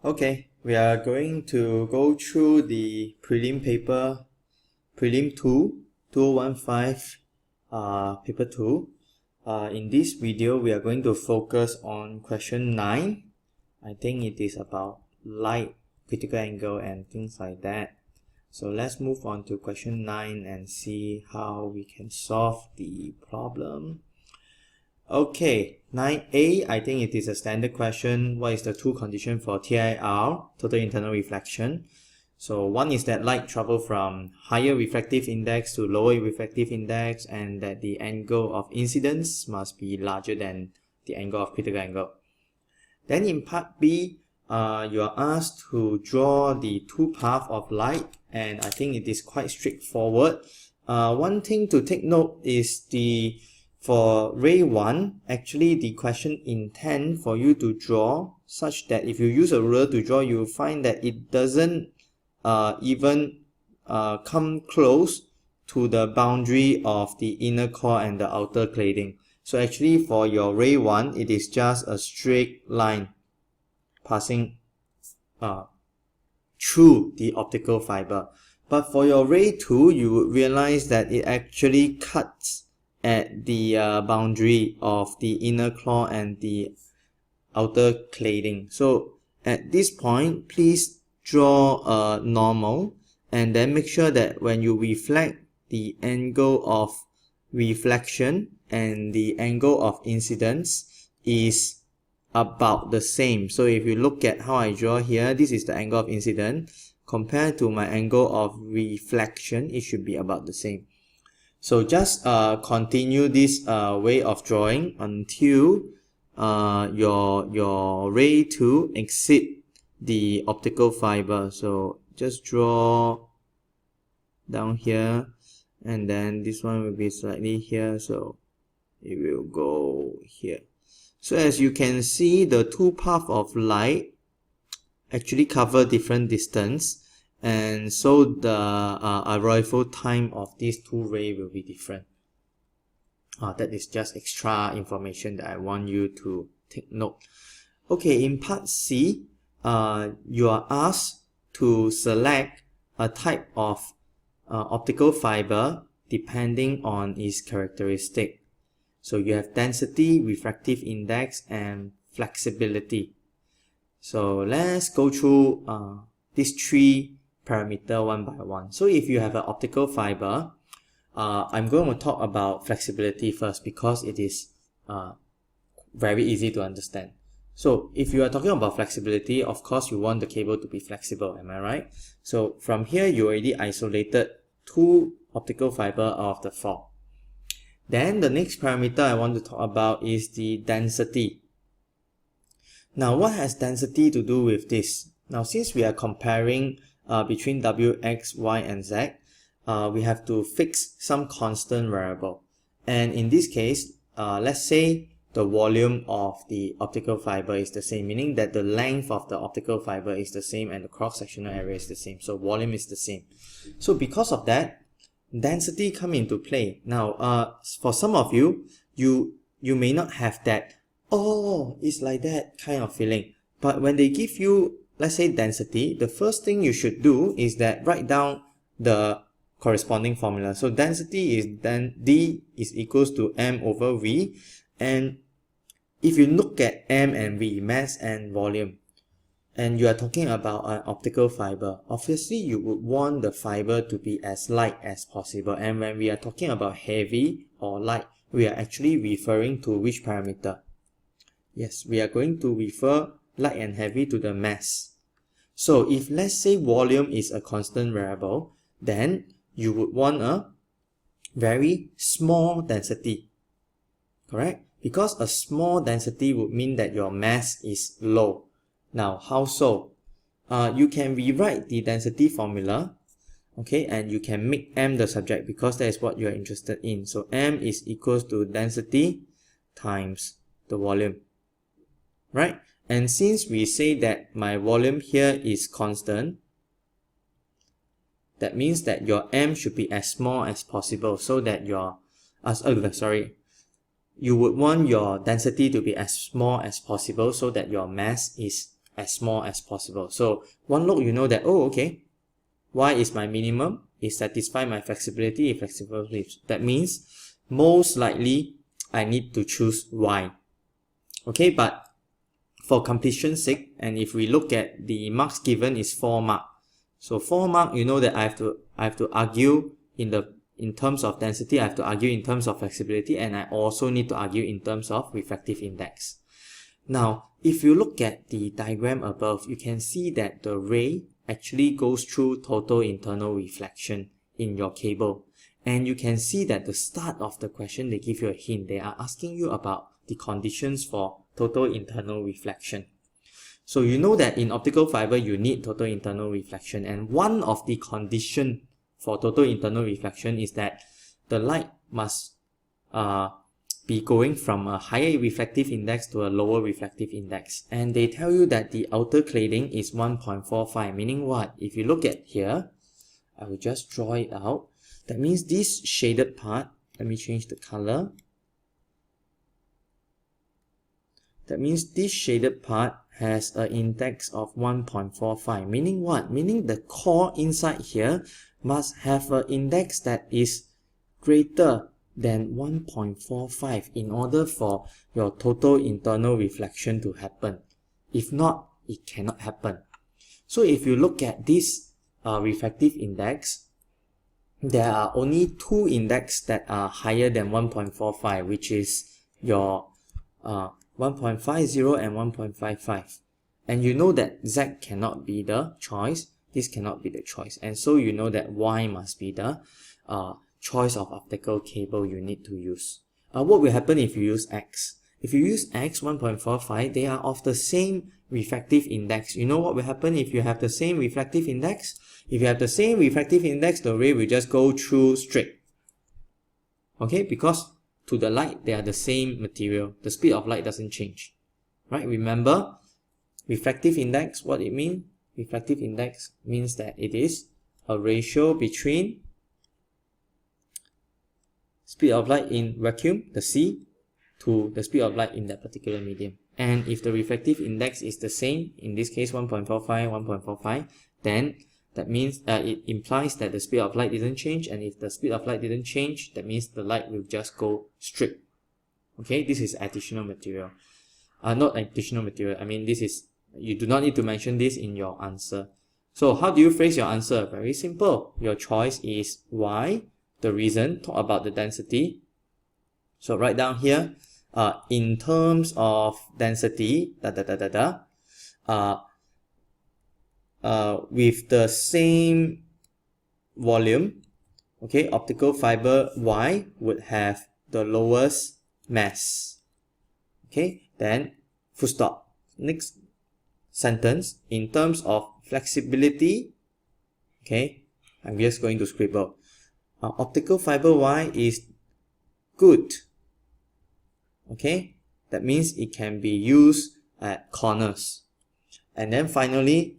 Okay, we are going to go through the prelim paper, prelim 2, 2015, paper 2. In this video, we are going to focus on question 9. I think it is about light, critical angle and things like that. So let's move on to question 9 and see how we can solve the problem. Okay, 9a, I think it is a standard question. What is the two conditions for TIR, total internal reflection? So one is that light travel from higher refractive index to lower refractive index, and that the angle of incidence must be larger than the angle of critical angle. Then in part B, you are asked to draw the two paths of light, and I think it is quite straightforward. One thing to take note is for ray 1, actually the question intend for you to draw such that if you use a ruler to draw, you will find that it doesn't even come close to the boundary of the inner core and the outer cladding. So actually for your ray 1, it is just a straight line passing through the optical fiber. But for your ray 2, you would realize that it actually cuts at the boundary of the inner core and the outer cladding. So at this point, please draw a normal and then make sure that when you reflect, the angle of reflection and the angle of incidence is about the same. So if you look at how I draw here, this is the angle of incidence compared to my angle of reflection, it should be about the same. So just continue this way of drawing until your ray 2 exceed the optical fiber. So just draw down here, and then this one will be slightly here, so it will go here. So as you can see, the two paths of light actually cover different distance, and so the arrival time of these two rays will be different. That is just extra information that I want you to take note. Okay, in part C, you are asked to select a type of optical fiber depending on its characteristic. So you have density, refractive index, and flexibility. So let's go through these three parameters one by one. So if you have an optical fiber, I'm going to talk about flexibility first because it is very easy to understand. So if you are talking about flexibility, of course you want the cable to be flexible, am I right? So from here you already isolated two optical fiber out of the four. Then the next parameter I want to talk about is the density. Now what has density to do with this? Now since we are comparing between W, X, Y and Z, we have to fix some constant variable. And in this case, let's say the volume of the optical fiber is the same, meaning that the length of the optical fiber is the same and the cross-sectional area is the same. So volume is the same. So because of that, density come into play. Now, for some of you, you may not have that, oh, it's like that kind of feeling. But when they give you, let's say, density, the first thing you should do is that write down the corresponding formula. So density is then D is equals to M over V. And if you look at M and V, mass and volume, and you are talking about an optical fiber, obviously you would want the fiber to be as light as possible. And when we are talking about heavy or light, we are actually referring to which parameter? Yes, we are going to refer light and heavy to the mass. So if let's say volume is a constant variable, then you would want a very small density, correct? Because a small density would mean that your mass is low. Now, how so? You can rewrite the density formula, okay, and you can make M the subject because that is what you are interested in. So M is equals to density times the volume, right? And since we say that my volume here is constant, that means that your M should be as small as possible so that your, you would want your density to be as small as possible so that your mass is as small as possible. So one look, you know that, oh, okay, Y is my minimum, it satisfies my flexibility, that means most likely I need to choose Y. Okay, but for completion's sake, and if we look at the marks given is 4 mark. So 4 mark, you know that I have to argue in terms of density, I have to argue in terms of flexibility, and I also need to argue in terms of refractive index. Now, if you look at the diagram above, you can see that the ray actually goes through total internal reflection in your cable. And you can see that the start of the question, they give you a hint. They are asking you about the conditions for total internal reflection. So you know that in optical fiber, you need total internal reflection. And one of the conditions for total internal reflection is that the light must be going from a higher refractive index to a lower refractive index. And they tell you that the outer cladding is 1.45, meaning what? If you look at here, I will just draw it out. That means this shaded part, let me change the color. That means this shaded part has an index of 1.45, meaning what? Meaning the core inside here must have an index that is greater than 1.45 in order for your total internal reflection to happen. If not, it cannot happen. So if you look at this refractive index, there are only two indexes that are higher than 1.45, which is your 1.50 and 1.55. And you know that Z cannot be the choice, this cannot be the choice. And so you know that Y must be the choice of optical cable you need to use. What will happen if you use X? If you use X 1.45, they are of the same refractive index. You know what will happen if you have the same refractive index? If you have the same refractive index, the ray will just go through straight. Okay, because to the light, they are the same material. The speed of light doesn't change. Right? Remember, refractive index, what it means? Refractive index means that it is a ratio between speed of light in vacuum, the C, to the speed of light in that particular medium. And if the refractive index is the same, in this case 1.45, then that means it implies that the speed of light didn't change, and if the speed of light didn't change, that means the light will just go straight. Okay, this is additional material. Not additional material, I mean this is, you do not need to mention this in your answer. So how do you phrase your answer? Very simple. Your choice is Y. The reason, talk about the density. So write down here, in terms of density, with the same volume, okay, optical fiber Y would have the lowest mass. Okay, then full stop. Next sentence, in terms of flexibility, okay, I'm just going to scribble. Optical fiber Y is good. Okay, that means it can be used at corners. And then finally,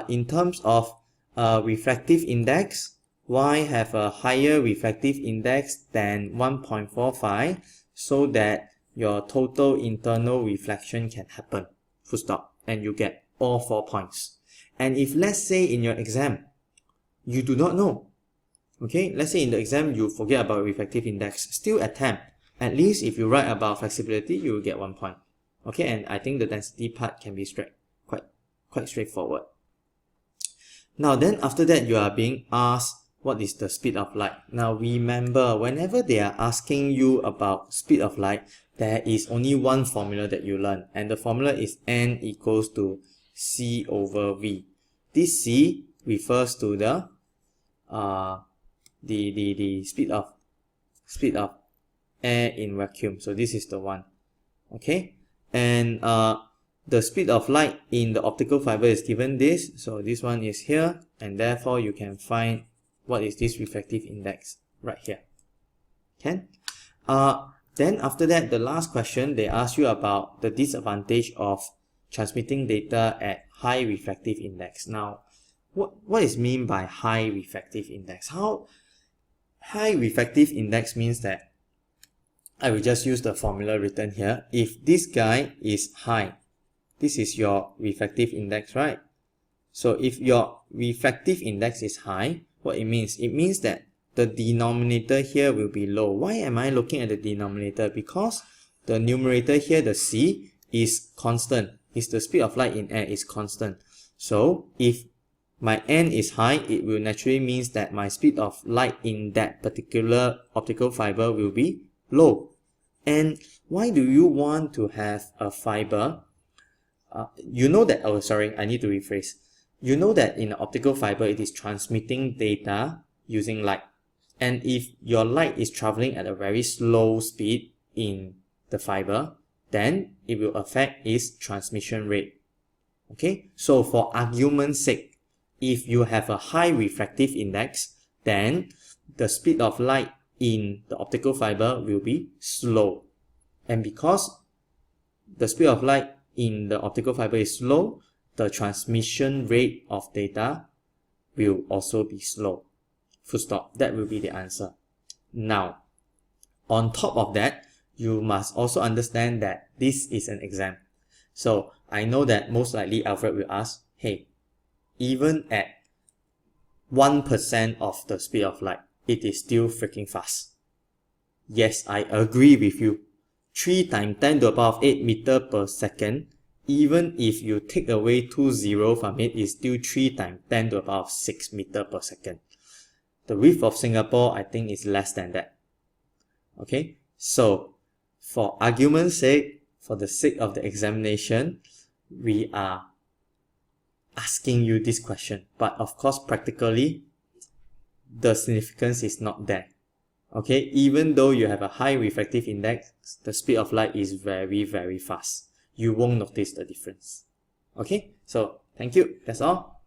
in terms of refractive index, Y have a higher refractive index than 1.45, so that your total internal reflection can happen. Full stop. And you get all 4 points. And if let's say in your exam, you do not know, okay, let's say in the exam you forget about refractive index, still attempt. At least if you write about flexibility, you will get 1 point. Okay, and I think the density part can be quite straightforward. Now then, after that, you are being asked what is the speed of light. Now remember, whenever they are asking you about speed of light, there is only one formula that you learn, and the formula is n equals to c over v. This c refers to the speed of air in vacuum. So this is the one. Okay, and the speed of light in the optical fiber is given this, so this one is here, and therefore you can find what is this refractive index right here. Okay. Then after that, the last question, they ask you about the disadvantage of transmitting data at high refractive index. Now, what is mean by high refractive index? How high refractive index means that I will just use the formula written here. If this guy is high, this is your refractive index, right? So if your refractive index is high, what it means? It means that the denominator here will be low. Why am I looking at the denominator? Because the numerator here, the C, is constant. Is the speed of light in air is constant. So if my n is high, it will naturally means that my speed of light in that particular optical fiber will be low. And why do you want to have a fiber? You know that, oh sorry, I need to rephrase. You know that in an optical fiber, it is transmitting data using light. And if your light is traveling at a very slow speed in the fiber, then it will affect its transmission rate. Okay, so for argument's sake, if you have a high refractive index, then the speed of light in the optical fiber will be slow. And because the speed of light in the optical fiber is slow, the transmission rate of data will also be slow. Full stop. That will be the answer. Now, on top of that, you must also understand that this is an exam. So I know that most likely Alfred will ask, hey, even at 1% of the speed of light, it is still freaking fast. Yes, I agree with you. 3 times 10 to the power of 8 meter per second, even if you take away 2 zeros from it, is still 3 times 10 to the power of 6 meter per second. The width of Singapore, I think, is less than that. Okay, so for argument's sake, for the sake of the examination, we are asking you this question. But of course, practically, the significance is not there. Okay, even though you have a high refractive index, the speed of light is very, very fast. You won't notice the difference. Okay, so thank you. That's all.